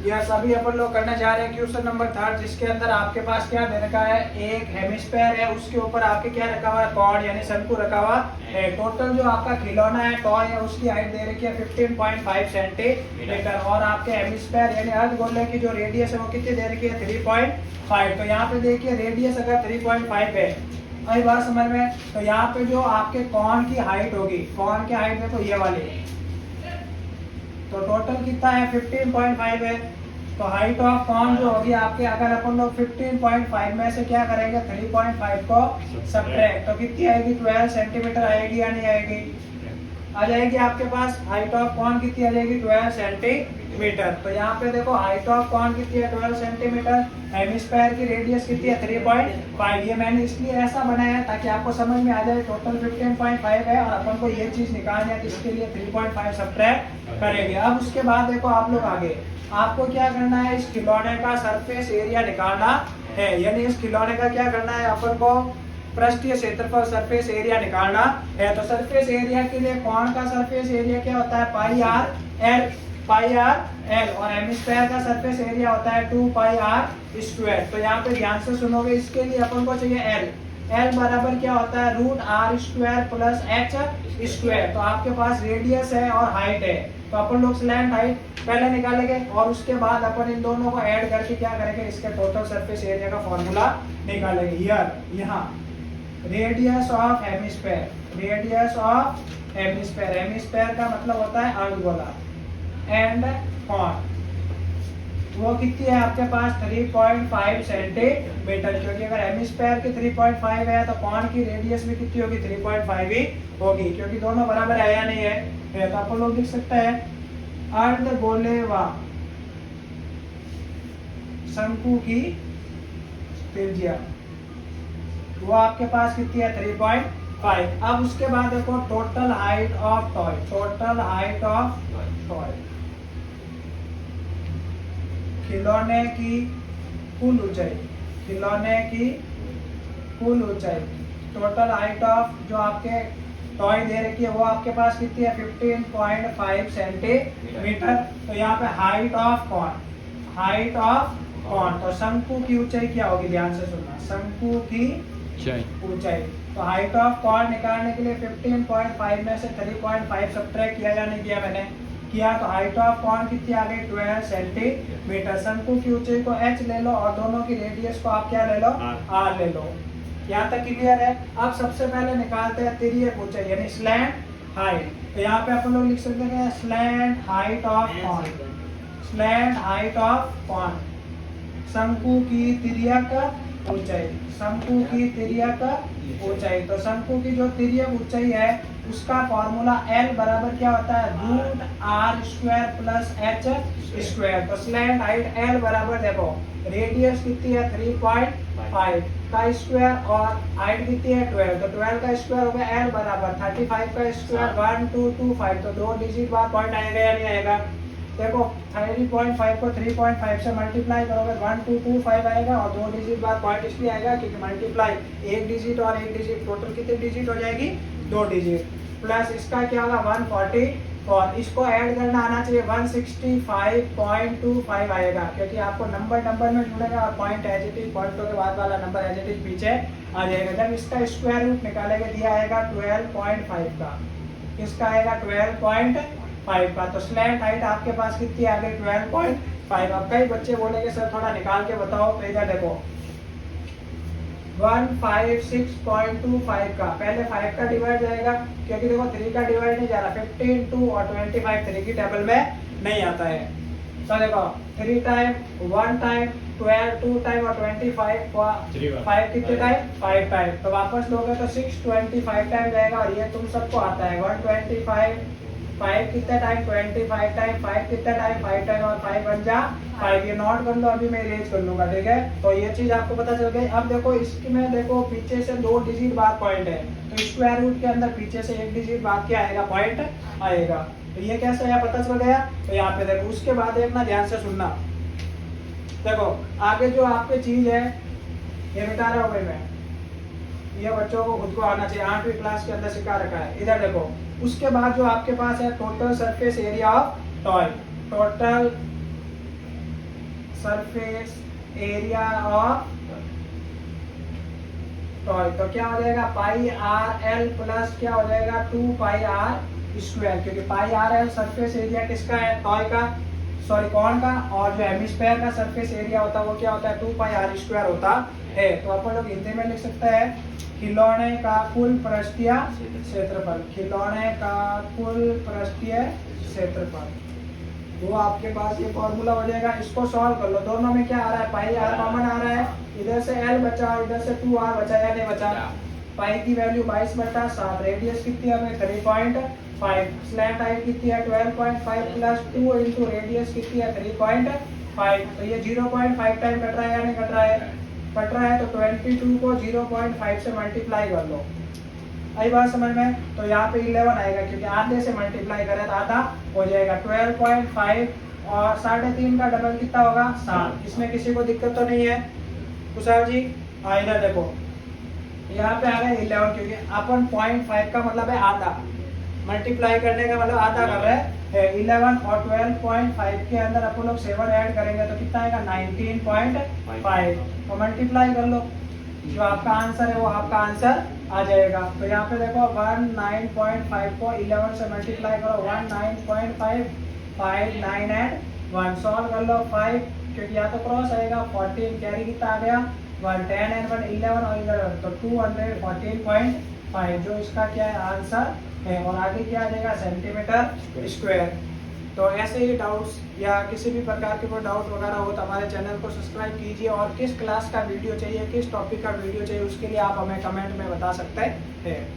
यह सभी अपन लोग करने जा रहे हैं क्वेश्चन नंबर 3, जिसके अंदर आपके पास क्या दे रखा है, एक हेमिस्फेयर है, उसके ऊपर आपके क्या रखा हुआ है, कॉर्ड यानी शंकु रखा हुआ है। टोटल जो आपका खिलौना है, टॉय है, उसकी हाइट दे रखी है 15.5 सेंटीमीटर और आपके हेमिस्फेयर यानी अर्धगोले की जो रेडियस है वो कितनी दे रखी है, 3.5। तो यहाँ पे देखिए रेडियस अगर 3.5 है, आई बात समझ में, तो यहाँ पे जो आपके कॉर्न की हाइट होगी, कॉर्न की हाइट देखो ये वाली, तो टोटल कितना है 15.5 है। तो हाइट ऑफ कॉर्न जो होगी आपके, अगर अपन लोग 15.5 में से क्या करेंगे, 3.5 को सब्ट्रैक्ट, तो कितनी आएगी, 12 सेंटीमीटर आएगी या नहीं आएगी, आ जाएगी आपके पास। हाइट ऑफ कॉर्न कितनी आ जाएगी, 12 सेंटीमीटर। तो यहाँ पे देखो हाइट ऑफ कॉर्न कितनी है, 12 सेंटीमीटर। हेमिस्फेयर की रेडियस कितनी है, 3.5। ये मैंने इसलिए ऐसा बनाया है ताकि आपको समझ में आ जाए टोटल 15.5 है और अपन को ये चीज निकालनी है, इसके लिए 3.5 सब्ट्रैक्ट करेंगे। अब उसके बाद देखो आप लोग आगे, आपको क्या करना है, इस खिलौने का सरफेस एरिया निकालना है, यानी इस खिलौने का क्या करना है, अपन को पृष्ठीय क्षेत्रफल सरफेस एरिया निकालना है। तो सरफेस एरिया के लिए कॉर्न का सरफेस एरिया क्या होता है, पाई आर एल, और हेमिस्फेयर का सरफेस एरिया होता है 2 पाई आर स्क्वायर। तो यहाँ पे ध्यान से सुनोगे, इसके लिए अपन को चाहिए एल बराबर क्या होता है, root R square plus H square. तो आपके पास रेडियस है और हाइट है, तो अपन लोग स्लैंट हाइट पहले निकालेंगे और उसके बाद अपन इन दोनों को ऐड करके क्या करेंगे, इसके टोटल सरफेस एरिया का फॉर्मूला निकालेंगे। यहाँ रेडियस ऑफ हेमिस्फेयर, हेमिस्फेयर का मतलब होता है अर्धगोला, एंड कॉर्न वो कितनी है आपके पास, 3.5 सेंटीमीटर, क्योंकि अगर हेमिस्फेयर की 3.5 है तो कॉर्न की रेडियस भी कितनी होगी, 3.5 ही होगी, क्योंकि दोनों बराबर है या नहीं है। तो अपन लोग लिख सकते हैं अर्धगोले व शंकु की त्रिज्या वो आपके पास कितनी है, 3.5। अब उसके बाद देखो टोटल हाइट ऑफ टॉय, खिलौने की कुल ऊंचाई, टोटल हाइट ऑफ जो आपके टॉय दे रखी है वो आपके पास कितनी है, 15.5 सेंटीमीटर। तो यहाँ पे हाइट ऑफ कॉर्न, तो शंकु की ऊंचाई क्या होगी, ध्यान से सुनना, शंकु की ऊंचाई। तो हाइट ऑफ कॉर्न निकालने के लिए 15.5 में से 3.5 सब्ट्रैक्ट किया या नहीं किया, मैंने किया। तो हाइट ऑफ कॉर्न कितनी आ गई, 12 सेंटीमीटर। शंकु की ऊंचाई को h ले लो और दोनों की रेडियस को आप क्या ले लो, r ले लो। यहाँ तक क्लियर है। अब सबसे पहले निकालते हैं तिर्यक ऊंचाई यानी स्लैंट हाइट। तो यहाँ पे अपन लोग लिख सकते हैं स्लैंट हाइट ऑफ कॉर्न, शंकु की तिर्यक ऊंचाई, तो शंकु की जो तिर्यक ऊंचाई है उसका फॉर्मूला L बराबर क्या होता है, root R square plus H square. तो स्लैंट हाइट L बराबर देखो रेडियस कितनी है, 3.5 का स्क्वायर और हाइट कितनी है, 12, तो 12 का स्क्वायर हो गया L बराबर 35 का स्क्वायर 1225। तो 2 डिजिट बाद पॉइंट आएगा या नहीं आएगा, देखो 3.5 को 3.5 से मल्टीप्लाई करोगे 1225 आएगा और 2 डिजिट बाद पॉइंट इसलिए आएगा क्योंकि मल्टीप्लाई एक डिजिट और एक डिजिट, टोटल कितने डिजिट हो जाएगी, 2 डिजिट, प्लस इसका क्या होगा 144, इसको ऐड करना आना चाहिए 165.25 आएगा, क्योंकि आपको नंबर में जुड़ेगा और पॉइंट एजिटिव, पॉइंटों के बाद वाला नंबर एजिटिव पीछे आ जाएगा। जब इसका स्क्वायर रूट निकालेंगे दिया आएगा 12.5 का, इसका आएगा 12.5 का। तो स्लैंट हाइट आपके पास कितनी आ गई, 12.5। अब कई बच्चे बोलेंगे सर थोड़ा निकाल के बताओ, तो इधर देखो 156.25 का पहले 5 का डिवाइड जाएगा, क्योंकि देखो 3 का डिवाइड नहीं जा रहा, 15, 2 और 25 3 की टेबल में नहीं आता है। तो देखो 3 टाइम 1 टाइम 12 2 टाइम और 25 5 कितने टाइम, 5 टाइम। तो वापस लोगे तो 625 टाइम जाएगा और ये तुम सबको आता है 125, 5 कितने टाइम, 25 टाइम, 5 कितने टाइम, 5 टाइम और 5 बन जा 5। ये नोट कर लो, अभी मैं इरेज कर लूंगा, ठीक है। तो ये चीज आपको पता चल गई। अब देखो इसमें देखो पीछे से 2 डिजिट बाद पॉइंट है, तो स्क्वायर रूट के अंदर पीछे से 1 डिजिट बाद क्या आएगा, पॉइंट आएगा। तो ये कैसे आया पता चल गया। तो यहाँ पे देखो उसके बाद देखना, ध्यान से सुनना, देखो आगे जो आपकी चीज है ये मिटा रहा हूँ भाई मैं, ये बच्चों को खुद को आना चाहिए, 8वीं क्लास के अंदर सिखा रखा है। इधर देखो उसके बाद जो आपके पास है total surface area of toy, total surface area of toy. तो क्या हो जाएगा पाई आर एल प्लस क्या हो जाएगा 2 पाई आर स्क्वायर, क्योंकि पाई आर एल सरफेस एरिया किसका है, टॉय का, सॉरी कॉर्न का, और जो हेमिस्फेयर का सरफेस एरिया होता है वो क्या होता है 2 पाई आर स्क्वायर होता है। तो अपन लोग हिंदी में लिख सकते हैं खिलौने का कुल पृष्ठीय क्षेत्रफल, खिलौने का कुल पृष्ठीय क्षेत्रफल। वो आपके पास ये फॉर्मूला हो जाएगा। इसको सॉल्व कर लो, दोनों में क्या आ रहा है पाई आर कॉमन आ रहा है, इधर से एल बचा इधर से 2r बचा या नहीं बचा, पाई की वैल्यू 22/7, रेडियस कितनी है हमें 3.5, स्लैंट हाइट कितनी है 12.5 प्लस 2 इंटू रेडियस कितनी है 3.5, तो ये 0.5 टाइम कट रहा है या नहीं कट रहा है, कट रहा है। तो 22 को 0.5 से मल्टीप्लाई कर लो, आई बात समझ में। तो यहाँ पे 11 आएगा, क्योंकि आधे से मल्टीप्लाई करें तो आधा हो जाएगा 12.5, और 3.5 का डबल कितना होगा 7। इसमें किसी को दिक्कत तो नहीं है कुशाल जी? हाँ इधर देखो यहाँ पे आ गया 11, क्योंकि अपन 0.5 का मतलब है आधा, मल्टीप्लाई करने का मतलब आधा कर रहे हैं 11, और 12.5 के अंदर अपन लोग 7 ऐड करेंगे तो कितना आएगा 19.5, तो मल्टीप्लाई कर लो, जो आपका आंसर है वो आपका आंसर आ जाएगा। तो यहाँ पे देखो 19.5 को 11 से मल्टीप्लाई करो, 19.5, 5, 9 एंड 1, सॉल्व कर लो 5, क्योंकि यहाँ तो क्रॉस आएगा, 14 कैरी कितना आ गया 1, 10 एंड 1 11 और इधर तो 214.5, जो इसका क्या है आंसर है। और आगे क्या आ जाएगा सेंटीमीटर स्क्वायर। तो ऐसे ही डाउट्स या किसी भी प्रकार के कोई डाउट वगैरह हो तो हमारे चैनल को सब्सक्राइब कीजिए, और किस क्लास का वीडियो चाहिए किस टॉपिक का वीडियो चाहिए उसके लिए आप हमें कमेंट में बता सकते हैं।